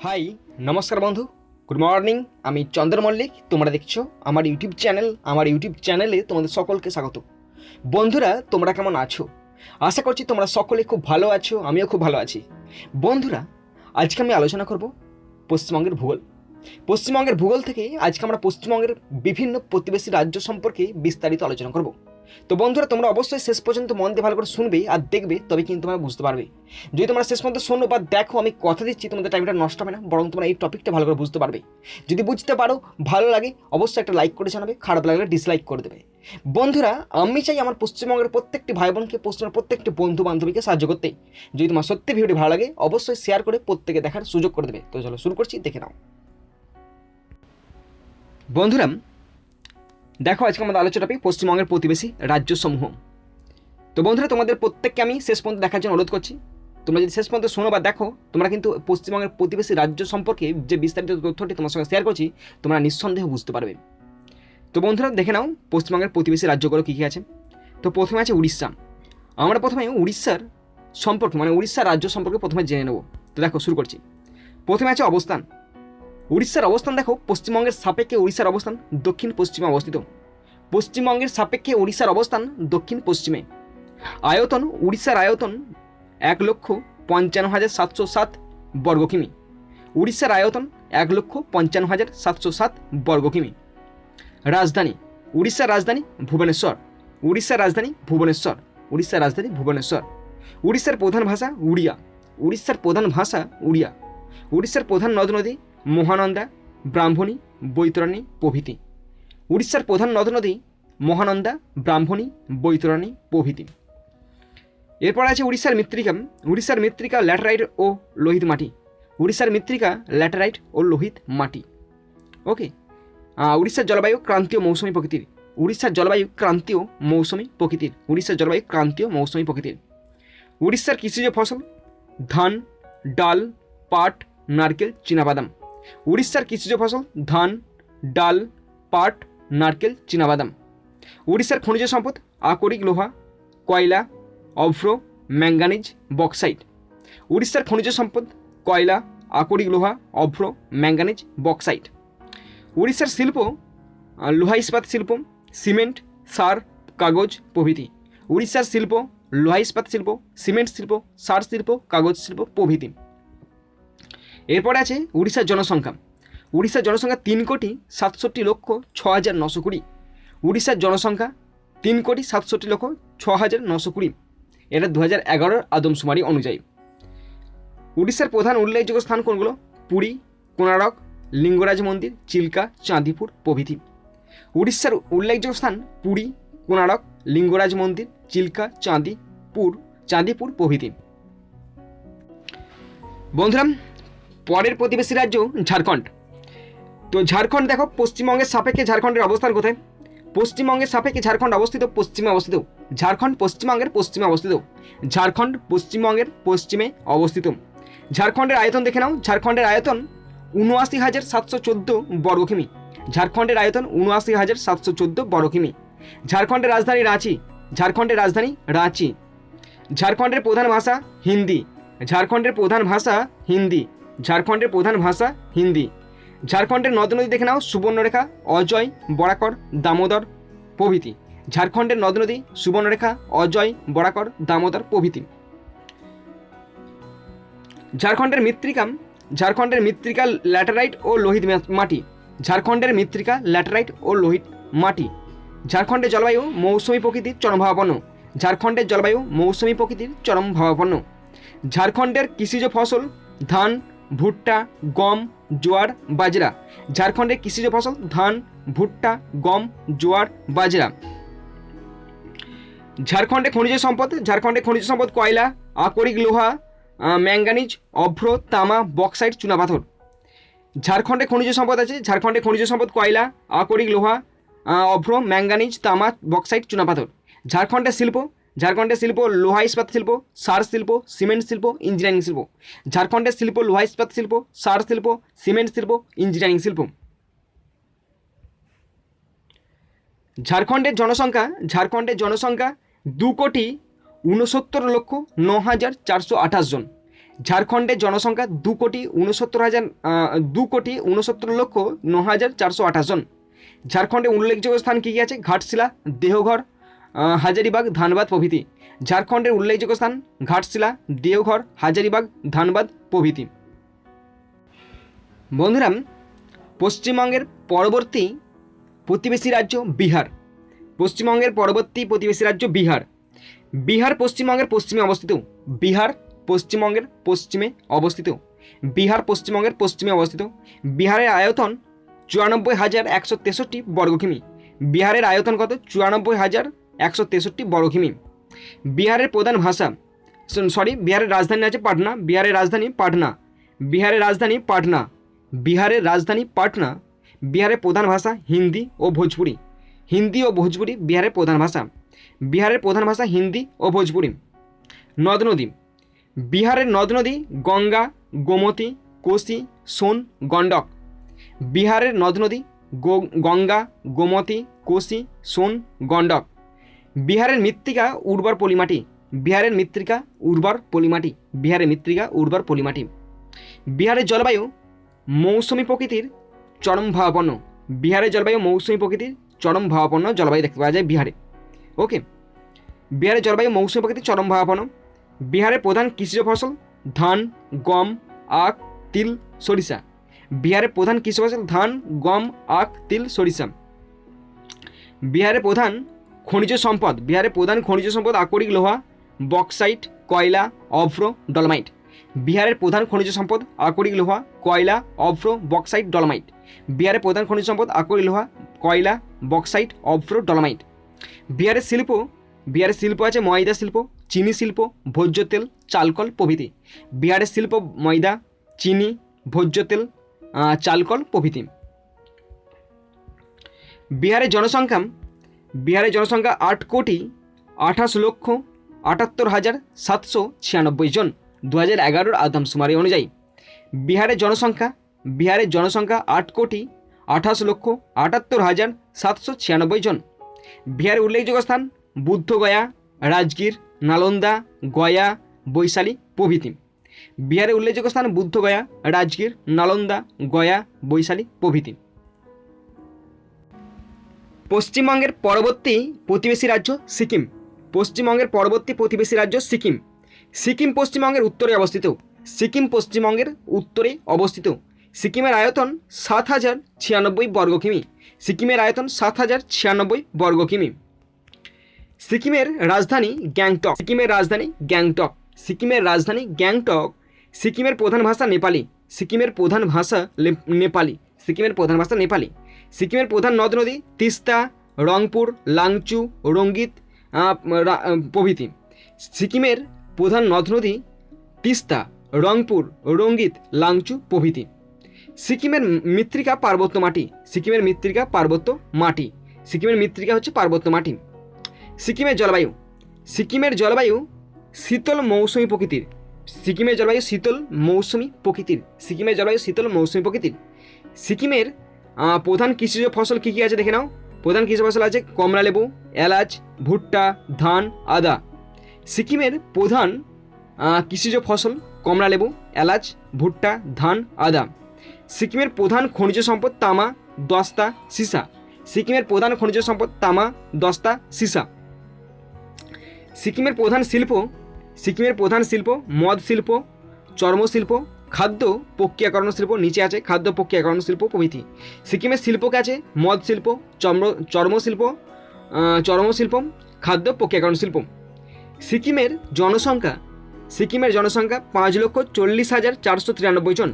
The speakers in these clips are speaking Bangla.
হাই নমস্কার বন্ধু, গুড মর্নিং। আমি চন্দ্র মল্লিক, তোমরা দেখছো আমার ইউটিউব চ্যানেলে তোমাদের সকলকে স্বাগত। বন্ধুরা, তোমরা কেমন আছো? আশা করছি তোমরা সকলে খুব ভালো আছো, আমিও খুব ভালো আছি। বন্ধুরা, আজকে আমি আলোচনা করব পশ্চিমবঙ্গের ভূগোল থেকে। আজকে আমরা পশ্চিমবঙ্গের বিভিন্ন প্রতিবেশী রাজ্য সম্পর্কে বিস্তারিত আলোচনা করব। তো বন্ধুরা, তোমরা অবশ্যই শেষ পর্যন্ত মন দিয়ে ভালো করে শুনবে আর দেখবে, তবে কিন্তু তোমরা বুঝতে পারবে। যদি তোমরা শেষ পর্যন্ত শোনো বা দেখো, আমি কথা দিচ্ছি তোমাদের টাইমটা নষ্ট হবে না, বরং তোমরা এই টপিকটা ভালো করে বুঝতে পারবে। যদি বুঝতে পারো, ভালো লাগে, অবশ্যই একটা লাইক করে জানাবে, খারাপ লাগলে ডিসলাইক করে দেবে। বন্ধুরা, আমি চাই আমার পশ্চিমবঙ্গের প্রত্যেকটি ভাই বোনকে, পশ্চিমবঙ্গের প্রত্যেকটি বন্ধু বান্ধবীকে সাহায্য করতে। যদি তোমার সত্যি ভিডিওটি ভালো লাগে, অবশ্যই শেয়ার করে প্রত্যেকে দেখার সুযোগ করে দেবে। তো চলো শুরু করছি, দেখে নাও। বন্ধুরা দেখো, আজকে আমাদের আলোচনা টপিক পশ্চিমবঙ্গের প্রতিবেশী রাজ্যসমূহ। তো বন্ধুরা, তোমাদের প্রত্যেককে আমি শেষ পর্যন্ত দেখার জন্য অনুরোধ করছি। তোমরা যদি শেষ পর্যন্ত শোনো বা দেখো, তোমরা কিন্তু পশ্চিমবঙ্গের প্রতিবেশী রাজ্য সম্পর্কে যে বিস্তারিত তথ্যটি তোমার সঙ্গে শেয়ার করছি, তোমরা নিঃসন্দেহে বুঝতে পারবে। তো বন্ধুরা দেখে নাও, পশ্চিমবঙ্গের প্রতিবেশী রাজ্যগুলো কী কী আছে। তো প্রথমে আছে উড়িষ্যা। আমরা প্রথমে উড়িষ্যার সম্পর্কে, মানে উড়িষ্যার রাজ্য সম্পর্কে প্রথমে জেনে নেব। তো দেখো শুরু করছি। প্রথমে আছে অবস্থান। উড়িষ্যার অবস্থান দেখো, পশ্চিমবঙ্গের সাপেক্ষে উড়িষ্যার অবস্থান দক্ষিণ পশ্চিমে অবস্থিত। পশ্চিমবঙ্গের সাপেক্ষে উড়িষ্যার অবস্থান দক্ষিণ পশ্চিমে। আয়তন, উড়িষ্যার আয়তন 1,55,707 বর্গ কিমি। উড়িষ্যার আয়তন 1,55,707 বর্গ কিমি। রাজধানী, উড়িষ্যার রাজধানী ভুবনেশ্বর। উড়িষ্যার রাজধানী ভুবনেশ্বর। উড়িষ্যার রাজধানী ভুবনেশ্বর। উড়িষ্যার প্রধান ভাষা উড়িয়া। উড়িষ্যার প্রধান ভাষা উড়িয়া। উড়িষ্যার প্রধান নদ নদী মহানন্দা, ব্রাহ্মণী, বৈতরণী প্রভৃতি। উড়িষ্যার প্রধান নদ নদী মহানন্দা, ব্রাহ্মণী, বৈতরণী প্রভৃতি। এরপর আছে উড়িষ্যার মৃত্তিকা। উড়িষ্যার মৃত্তিকা ল্যাটেরাইট ও লোহিত মাটি। উড়িষ্যার মৃত্তিকা ল্যাটেরাইট ও লোহিত মাটি। ওকে। উড়িষ্যার জলবায়ু ক্রান্তীয় মৌসুমী প্রকৃতির। উড়িষ্যার জলবায়ু ক্রান্তীয় মৌসুমী প্রকৃতির। উড়িষ্যার জলবায়ু ক্রান্তীয় মৌসুমী প্রকৃতির। উড়িষ্যার কৃষিজ ফসল ধান, ডাল, পাট, নারকেল, চীনাবাদাম। উড়িষ্যার কৃষিজ ফসল ধান, ডাল, পাট, নারকেল, চীনাবাদাম। উড়িষ্যার খনিজ সম্পদ আকরিক লোহা, কয়লা, অভ্র, ম্যাঙ্গানিজ, বক্সাইট। উড়িষ্যার খনিজ সম্পদ কয়লা, আকরিক লোহা, অভ্র, ম্যাঙ্গানিজ, বক্সাইট। উড়িষ্যার শিল্প লোহা ইস্পাত শিল্প, সিমেন্ট, সার, কাগজ প্রভৃতি। উড়িষ্যার শিল্প লোহা ইস্পাত শিল্প, সিমেন্ট শিল্প, সার শিল্প, কাগজ শিল্প প্রভৃতি। এরপরে আছে উড়িষ্যার জনসংখ্যা। উড়িষ্যার জনসংখ্যা 3,67,06,920। উড়িষ্যার জনসংখ্যা 3,67,06,920। এটা 2011 আদমশুমারি অনুযায়ী। উড়িষ্যার প্রধান উল্লেখযোগ্য স্থান কোনগুলো? পুরী, কোণারক, লিঙ্গরাজ মন্দির, চিল্কা, চাঁদিপুর প্রভৃতি। উড়িষ্যার উল্লেখযোগ্য স্থান পুরী, কোণারক, লিঙ্গরাজ মন্দির, চিল্কা, চাঁদিপুর প্রভৃতি। বন্ধুরা, পরের প্রতিবেশী রাজ্য ঝাড়খণ্ড। তো ঝাড়খণ্ড দেখো, পশ্চিমবঙ্গের সাপেক্ষে ঝাড়খণ্ডের অবস্থান কোথায়? পশ্চিমবঙ্গের সাপেক্ষে ঝাড়খণ্ড অবস্থিত পশ্চিমে অবস্থিত। ঝাড়খণ্ড পশ্চিমবঙ্গের পশ্চিমে অবস্থিত। ঝাড়খণ্ড পশ্চিমবঙ্গের পশ্চিমে অবস্থিত। ঝাড়খণ্ডের আয়তন দেখে নাও। ঝাড়খণ্ডের আয়তন 79,714 বর্গ কিমি। ঝাড়খণ্ডের আয়তন 79,714 বর্গ কিমি। ঝাড়খণ্ডের রাজধানী রাঁচি। ঝাড়খণ্ডের রাজধানী রাঁচি। ঝাড়খণ্ডের প্রধান ভাষা হিন্দি। ঝাড়খণ্ডের প্রধান ভাষা হিন্দি। ঝাড়খণ্ডের প্রধান ভাষা হিন্দি। ঝাড়খণ্ডের নদ নদী দেখে নাও। সুবর্ণরেখা, অজয়, বরাকর, দামোদর প্রভৃতি। ঝাড়খণ্ডের নদ নদী সুবর্ণরেখা, অজয়, বরাকর, দামোদর প্রভৃতি। ঝাড়খণ্ডের মৃত্তিকা ল্যাটেরাইট ও লোহিত মাটি। ঝাড়খণ্ডের মৃত্তিকা ল্যাটেরাইট ও লোহিত মাটি। ঝাড়খণ্ডের জলবায়ু মৌসুমী প্রকৃতির চরমভাবাপন্ন। ঝাড়খণ্ডের জলবায়ু মৌসুমী প্রকৃতির চরমভাবাপন্ন। ঝাড়খণ্ডের কৃষিজ ফসল ধান, ভুট্টা, গম, জোয়ার, বাজরা। ঝাড়খণ্ডের কৃষিজ ফসল ধান, ভুট্টা, গম, জোয়ার, বাজরা। ঝাড়খণ্ডের খনিজ সম্পদ কয়লা, আকরিক লোহা, ম্যাঙ্গানিজ, অভ্র, তামা, বক্সাইট, চুনাপাথর। ঝাড়খণ্ডে খনিজ সম্পদ আছে। ঝাড়খণ্ডে খনিজ সম্পদ কয়লা, আকরিক লোহা, অভ্র, ম্যাঙ্গানিজ, তামা, বক্সাইট, চুনাপাথর। ঝাড়খণ্ডের শিল্প লোহা ইস্পাত শিল্প, সার শিল্প, সিমেন্ট শিল্প, ইঞ্জিনিয়ারিং শিল্প। ঝাড়খণ্ডের শিল্প লোহা ইস্পাত শিল্প, সার শিল্প, সিমেন্ট শিল্প, ইঞ্জিনিয়ারিং শিল্প। ঝাড়খণ্ডের জনসংখ্যা 2,69,09,428 জন। ঝাড়খণ্ডের জনসংখ্যা 2,69,9,428 জন। ঝাড়খণ্ডে উল্লেখযোগ্য স্থান কী কী আছে? ঘাটশিলা, দেওঘর, হাজারিবাগ, ধানবাদ প্রভৃতি। ঝাড়খণ্ডের উল্লেখযোগ্য স্থান ঘাটশিলা, দেওঘর, হাজারিবাগ, ধানবাদ প্রভৃতি। বন্ধুরা, পশ্চিমবঙ্গের পরবর্তী প্রতিবেশী রাজ্য বিহার। পশ্চিমবঙ্গের পরবর্তী প্রতিবেশী রাজ্য বিহার। বিহার পশ্চিমবঙ্গের পশ্চিমে অবস্থিত। বিহার পশ্চিমবঙ্গের পশ্চিমে অবস্থিত। বিহার পশ্চিমবঙ্গের পশ্চিমে অবস্থিত। বিহারের আয়তন 94,163 বর্গ কিমি। বিহারের আয়তন কত? 94,163 বর্গ কিমি। বিহারের প্রধান ভাষা, বিহারের রাজধানী আছে পাটনা। বিহারের রাজধানী পাটনা। বিহারের রাজধানী পাটনা। বিহারের রাজধানী পাটনা। বিহারের প্রধান ভাষা হিন্দি ও ভোজপুরি। হিন্দি ও ভোজপুরি বিহারের প্রধান ভাষা। বিহারের প্রধান ভাষা হিন্দি ও ভোজপুরি। নদ নদী। বিহারের নদ নদী গঙ্গা, গোমতী, কোসি, সোন, গণ্ডক। বিহারের নদ নদী গঙ্গা, গোমতী, কোসি, সোন, গণ্ডক। বিহারের মৃত্তিকা উর্বর পলিমাটি। বিহারের মৃত্তিকা উর্বর পলিমাটি। বিহারের মৃত্তিকা উর্বর পলিমাটি। বিহারের জলবায়ু মৌসুমী প্রকৃতির চরম ভাবাপন্ন। বিহারের জলবায়ু মৌসুমী প্রকৃতির চরম ভাবাপন্ন জলবায়ু দেখতে পাওয়া যায় বিহারে। ওকে, বিহারের জলবায়ু মৌসুমী প্রকৃতির চরম ভাবাপন্ন। বিহারের প্রধান কৃষিজ ফসল ধান, গম, আখ, তিল, সরিষা। বিহারের প্রধান কৃষি ফসল ধান, গম, আখ, তিল, সরিষা। বিহারের প্রধান খনিজ সম্পদ। বিহারের প্রধান খনিজ সম্পদ আকরিক লোহা, বক্সাইট, কয়লা, অভ্র, ডলমাইট। বিহারের প্রধান খনিজ সম্পদ আকরিক লোহা, কয়লা, অভ্র, বক্সাইট, ডলমাইট। বিহারের প্রধান খনিজ সম্পদ আকরিক লোহা, কয়লা, বক্সাইট, অভ্র, ডলমাইট। বিহারের শিল্প। বিহারের শিল্প আছে ময়দা শিল্প, চিনি শিল্প, ভোজ্য তেল, চালকল প্রভৃতি। বিহারের শিল্প ময়দা, চিনি, ভোজ্য তেল, চালকল প্রভৃতি। বিহারের জনসংখ্যা। বিহারের জনসংখ্যা 8,28,78,796 জন 2011 আদমশুমারি অনুযায়ী। বিহারের জনসংখ্যা। বিহারের জনসংখ্যা 8,28,78,796 জন। বিহারের উল্লেখযোগ্য স্থান বুদ্ধগয়া, রাজগীর, নালন্দা, গয়া, বৈশালী প্রভৃতি। বিহারের উল্লেখযোগ্য স্থান বুদ্ধগয়া, রাজগীর, নালন্দা, গয়া, বৈশালী প্রভৃতি। পশ্চিমবঙ্গের পরবর্তী প্রতিবেশী রাজ্য সিকিম। পশ্চিমবঙ্গের পরবর্তী প্রতিবেশী রাজ্য সিকিম। সিকিম পশ্চিমবঙ্গের উত্তরে অবস্থিত। সিকিম পশ্চিমবঙ্গের উত্তরে অবস্থিত। সিকিমের আয়তন 7,096 বর্গ কিমি। সিকিমের আয়তন 7,096 বর্গ কিমি। সিকিমের রাজধানী গ্যাংটক। সিকিমের রাজধানী গ্যাংটক। সিকিমের রাজধানী গ্যাংটক। সিকিমের প্রধান ভাষা নেপালি। সিকিমের প্রধান ভাষা নেপালি। সিকিমের প্রধান ভাষা নেপালি। সিকিমের প্রধান নদ নদী তিস্তা, রংপুর, লাংচু, রঙ্গিত প্রভৃতি। সিকিমের প্রধান নদ নদী তিস্তা, রংপুর, রঙ্গিত, লাংচু প্রভৃতি। সিকিমের মৃত্তিকা পার্বত্য মাটি। সিকিমের মৃত্তিকা পার্বত্য মাটি। সিকিমের মৃত্তিকা হচ্ছে পার্বত্য মাটি। সিকিমের জলবায়ু। সিকিমের জলবায়ু শীতল মৌসুমী প্রকৃতির। সিকিমের জলবায়ু শীতল মৌসুমী প্রকৃতির। সিকিমের জলবায়ু শীতল মৌসুমী প্রকৃতির। সিকিমের প্রধান কৃষিজ ফসল কী কী আছে দেখে নাও। প্রধান কৃষি ফসল আছে কমলালেবু, এলাচ, ভুট্টা, ধান, আদা। সিকিমের প্রধান কৃষিজ ফসল কমলালেবু, এলাচ, ভুট্টা, ধান, আদা। সিকিমের প্রধান খনিজ সম্পদ তামা, দস্তা, সীসা। সিকিমের প্রধান খনিজ সম্পদ তামা, দস্তা, সীসা। সিকিমের প্রধান শিল্প। সিকিমের প্রধান শিল্প মদ শিল্প, চর্মশিল্প, খাদ্য প্রক্রিয়াকরণ শিল্প, নিচে আছে খাদ্য প্রক্রিয়াকরণ শিল্প প্রভৃতি। সিকিমের শিল্পকে আছে মদ শিল্প, চর্মশিল্প, চর্মশিল্প, খাদ্য প্রক্রিয়াকরণ শিল্প। সিকিমের জনসংখ্যা। সিকিমের জনসংখ্যা 5,40,493 জন।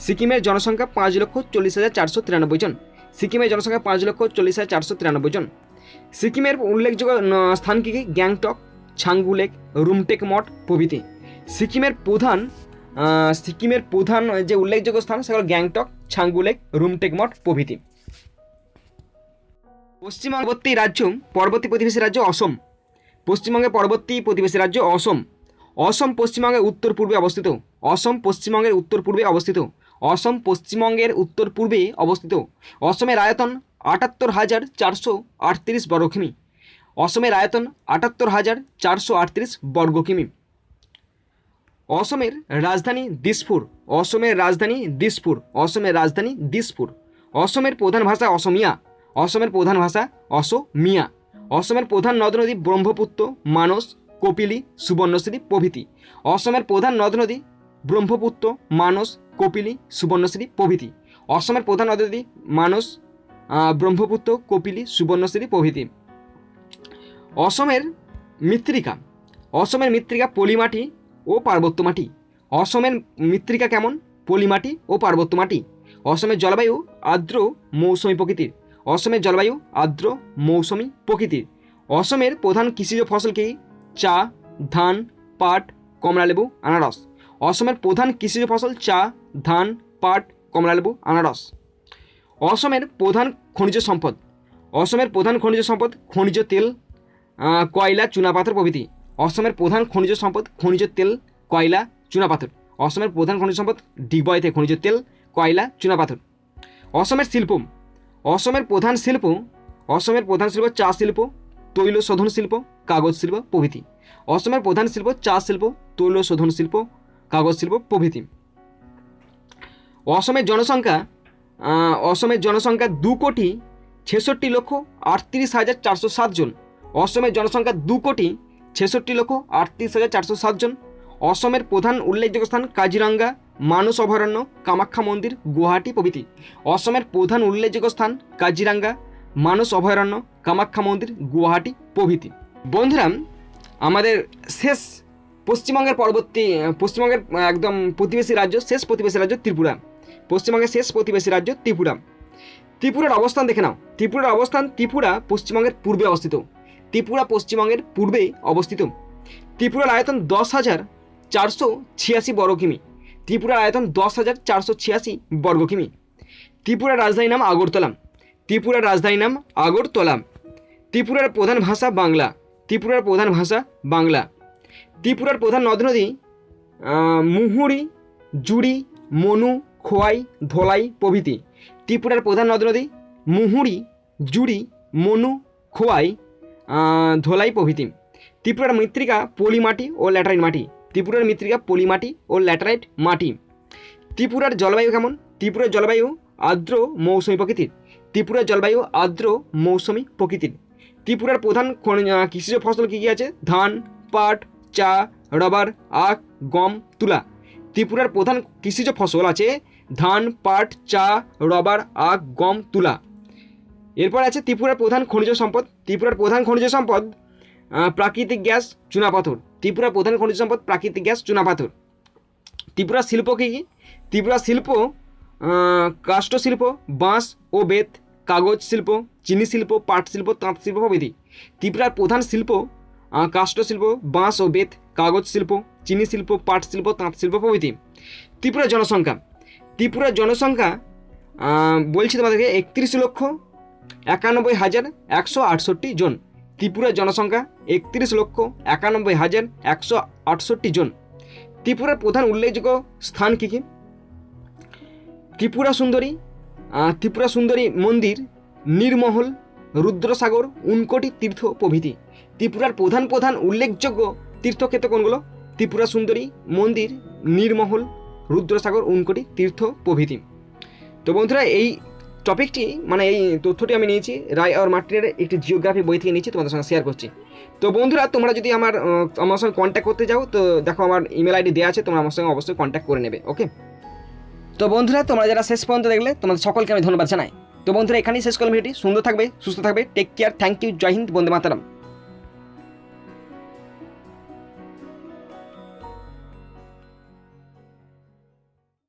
সিকিমের জনসংখ্যা 5,40,493 জন। সিকিমের জনসংখ্যা 5,40,493 জন। সিকিমের উল্লেখযোগ্য স্থান কী কী? গ্যাংটক, ছাঙ্গু লেক, রুমটেক মঠ প্রভৃতি। সিকিমের প্রধান যে উল্লেখযোগ্য স্থান সেগুলো গ্যাংটক, ছাঙ্গু লেক, রুমটেক মঠ প্রভৃতি। পশ্চিমবঙ্গবর্তী রাজ্য পরবর্তী প্রতিবেশী রাজ্য অসম। পশ্চিমবঙ্গের পরবর্তী প্রতিবেশী রাজ্য অসম। অসম পশ্চিমবঙ্গের উত্তর পূর্বে অবস্থিত। অসম পশ্চিমবঙ্গের উত্তর পূর্বে অবস্থিত। অসম পশ্চিমবঙ্গের উত্তর পূর্বে অবস্থিত। অসমের আয়তন 78,438 বর্গ কিমি। অসমের আয়তন 78,438 বর্গ কিমি। অসমের রাজধানী দিসপুর। অসমের রাজধানী দিসপুর। অসমের রাজধানী দিসপুর। অসমের প্রধান ভাষা অসমিয়া। অসমের প্রধান ভাষা অসমিয়া। অসমের প্রধান নদ নদী ব্রহ্মপুত্র, মানস, কপিলী, সুবর্ণশ্রী প্রভৃতি। অসমের প্রধান নদ নদী ব্রহ্মপুত্র, মানস, কপিলী, সুবর্ণশ্রী প্রভৃতি। অসমের প্রধান নদ নদী মানস, ব্রহ্মপুত্র, কপিলী, সুবর্ণশ্রী প্রভৃতি। অসমের মৃত্তিকা। অসমের মৃত্তিকা পলিমাটি ও পার্বত্য মাটি। অসমের মৃত্তিকা কেমন? পলিমাটি ও পার্বত্য মাটি। অসমের জলবায়ু আর্দ্র মৌসুমী প্রকৃতির। অসমের জলবায়ু আর্দ্র মৌসুমী প্রকৃতির। অসমের প্রধান কৃষিজ ফসল কি? চা, ধান, পাট, কমলালেবু, আনারস। অসমের প্রধান কৃষিজ ফসল চা, ধান, পাট, কমলালেবু, আনারস। অসমের প্রধান খনিজ সম্পদ। অসমের প্রধান খনিজ সম্পদ খনিজ তেল, কয়লা, চুনাপাথর প্রভৃতি। অসমের প্রধান খনিজ সম্পদ খনিজ তেল, কয়লা, চুনাপাথর। অসমের প্রধান খনিজ সম্পদ ডিগবয়তে খনিজ তেল, কয়লা, চুনাপাথর। অসমের শিল্প। অসমের প্রধান শিল্প চা শিল্প, তৈল শোধন শিল্প, কাগজ শিল্প প্রভৃতি। অসমের প্রধান শিল্প চা শিল্প, তৈল শোধন শিল্প, কাগজ শিল্প প্রভৃতি। অসমের জনসংখ্যা 2,66,38,407 জন। অসমের জনসংখ্যা 2,66,38,407 জন। অসমের প্রধান উল্লেখযোগ্য স্থান কাজিরাঙ্গা, মানস অভয়ারণ্য, কামাখ্যা মন্দির, গুয়াহাটি প্রভৃতি। অসমের প্রধান উল্লেখযোগ্য স্থান কাজিরাঙ্গা, মানস অভয়ারণ্য, কামাখ্যা মন্দির, গুয়াহাটি প্রভৃতি। বন্ধুরা, আমাদের শেষ পশ্চিমবঙ্গের একদম প্রতিবেশী রাজ্য, শেষ প্রতিবেশী রাজ্য ত্রিপুরা। পশ্চিমবঙ্গের শেষ প্রতিবেশী রাজ্য ত্রিপুরা। ত্রিপুরার অবস্থান দেখে নাও। ত্রিপুরা পশ্চিমবঙ্গের পূর্বে অবস্থিত। ত্রিপুরা পশ্চিমবঙ্গের পূর্বে অবস্থিত। ত্রিপুরার আয়তন 10,486 বর্গ কিমি। ত্রিপুরার আয়তন 10,486 বর্গ কিমি। ত্রিপুরার রাজধানীর নাম আগরতলা। ত্রিপুরার রাজধানীর নাম আগরতলা। ত্রিপুরার প্রধান ভাষা বাংলা। ত্রিপুরার প্রধান ভাষা বাংলা। ত্রিপুরার প্রধান নদ নদী মুহুরী, জুড়ি, মনু, খোয়াই, ধলাই প্রভৃতি। ত্রিপুরার প্রধান নদ নদী মুহুরী, জুড়ি, মনু, খোয়াই, ধলাই প্রভৃতি। ত্রিপুরার মৃত্তিকা পলিমাটি ও ল্যাটারাইট মাটি। ত্রিপুরার মৃত্তিকা পলিমাটি ও ল্যাটারাইট মাটি। ত্রিপুরার জলবায়ু কেমন? ত্রিপুরার জলবায়ু আর্দ্র মৌসুমী প্রকৃতির। ত্রিপুরার জলবায়ু আর্দ্র মৌসুমী প্রকৃতির। ত্রিপুরার প্রধান কৃষিজ ফসল কী কী আছে? ধান, পাট, চা, রবার, আখ, গম, তুলা। ত্রিপুরার প্রধান কৃষিজ ফসল আছে ধান, পাট, চা, রবার, আখ, গম, তুলা। এরপর আছে ত্রিপুরার প্রধান খনিজ সম্পদ। ত্রিপুরার প্রধান খনিজ সম্পদ প্রাকৃতিক গ্যাস, চুনাপাথর। ত্রিপুরার প্রধান খনিজ সম্পদ প্রাকৃতিক গ্যাস, চুনাপাথর। ত্রিপুরার শিল্প কী কী? ত্রিপুরার শিল্প কাষ্ঠ শিল্প, বাঁশ ও বেত, কাগজ শিল্প, চিনি শিল্প, পাট শিল্প, তাঁত শিল্প প্রভৃতি। ত্রিপুরার প্রধান শিল্প কাষ্ঠ শিল্প, বাঁশ ও বেত, কাগজ শিল্প, চিনি শিল্প, পাট শিল্প, তাঁত শিল্প প্রভৃতি। ত্রিপুরার জনসংখ্যা বলছি তোমাদেরকে 31,91,168 জন। ত্রিপুরার জনসংখ্যা 31,91,168 জন। ত্রিপুরার প্রধান উল্লেখযোগ্য স্থান কী কী? ত্রিপুরা সুন্দরী মন্দির, নীরমহল, রুদ্রসাগর, উনকোটি তীর্থ প্রভৃতি। ত্রিপুরার প্রধান উল্লেখযোগ্য তীর্থক্ষেত্র কোনগুলো? ত্রিপুরা সুন্দরী মন্দির, নীরমহল, রুদ্রসাগর, উনকোটি তীর্থ প্রভৃতি। তো বন্ধুরা, এই টপিকটি এই তথ্যটি আমি নিয়েছি রায় আর মার্টিনের একটি জিওগ্রাফি বই থেকে নিয়েছি, তোমাদের সঙ্গে শেয়ার করছি। তো বন্ধুরা, তোমরা যদি আমার সঙ্গে কন্ট্যাক্ট করতে যাও তো দেখো আমার ইমেল আইডি দেওয়া আছে, তোমরা আমার সঙ্গে অবশ্যই কন্ট্যাক্ট করে নেবে। ওকে। তো বন্ধুরা, তোমরা যারা শেষ পর্যন্ত দেখলে তোমাদের সকলকে আমি ধন্যবাদ জানাই। তো বন্ধুরা, এখানেই শেষ করলাম ভিডিওটি। সুন্দর থাকবে, সুস্থ থাকবে, টেক কেয়ার, থ্যাংক ইউ, জয় হিন্দ, বন্দে মাতরম।